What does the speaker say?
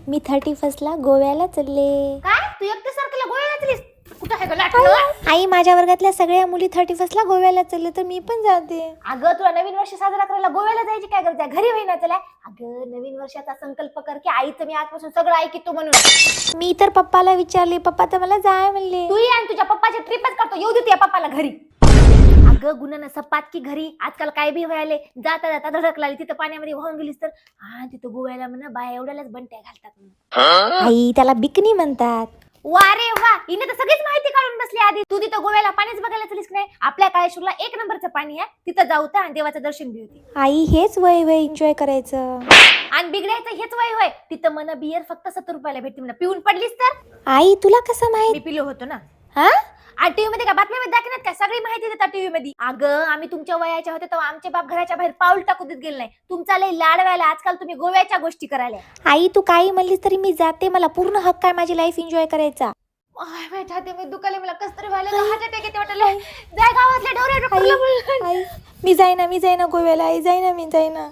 मी 31st गोव्याला चालले. काय तू 31 तारखेला गोव्याला चाललीस? कुठं आहे गं आई, माझ्या वर्गातल्या सगळ्या मुली 31st गोव्याला चालले तर मी पण जाते. अगं तुला नवीन वर्ष साजरा करायला गोव्याला जायची काय गरज आहे? घरी होईना चला. अगं नवीन वर्षाचा संकल्प कर की आईचं मी आजपासून सगळं ऐकितो म्हणून. मी तर पप्पाला विचारले, पप्पा तर मला जाय म्हणले. तू आणि तुझ्या पप्पाची ट्रिपच करतो. येऊ दे तुझ्या पप्पाला घरी. अगं गुन्हा सपात की घरी आजकाल काय बी व्हायले. जाता जाता धडक लागली तिथं पाण्यामध्ये वाहून गेलीस तर तिथं गोव्याला म्हणा बाया एवढ्यालाच बंट्या घालतात म्हणून. आई, त्याला बिकनी म्हणतात. वा रे वा, हिने तर सगळीच माहिती काढून बसली. आधी तू तिथं गोव्याला पाणीच बघायला चलीस नाही? आपल्या काळेश्वरला 1 नंबरचं पाणी आहे. तिथं जाऊ तर आणि देवाचं दर्शन बी होते. आई, हेच वय वय एन्जॉय करायचं आणि बिघडायचं हेच वय होय. तिथं मन बियर फक्त 70 रुपयाला भेटते म्हणा. पिऊन पडलीस तर? आई, तुला कसं माहित? मी पिलो होतो ना. हा, आणि टीव्ही मध्ये का बातम्या दाखवण्यात काय सगळी माहिती देतात टीव्ही मध्ये. अगं आम्ही तुमच्या वयाच्या होते तेव्हा आमचे बाप घराच्या बाहेर पाऊल टाकू देत गेले नाही. तुमचा लय लाड व्हायला आजकाल तुम्ही गोव्याच्या गोष्टी करायला. आई, तू काही म्हणलीस तरी मी जाते. मला पूर्ण हक्क आहे माझी लाईफ एन्जॉय करायचा. छाती मी दुखाले, मला कस तरी व्हायला. हार्ट अटॅक येते वाटलं. जाय गावातल्या डोरे आई, मी जाईना गोव्याला. आई, जाईना.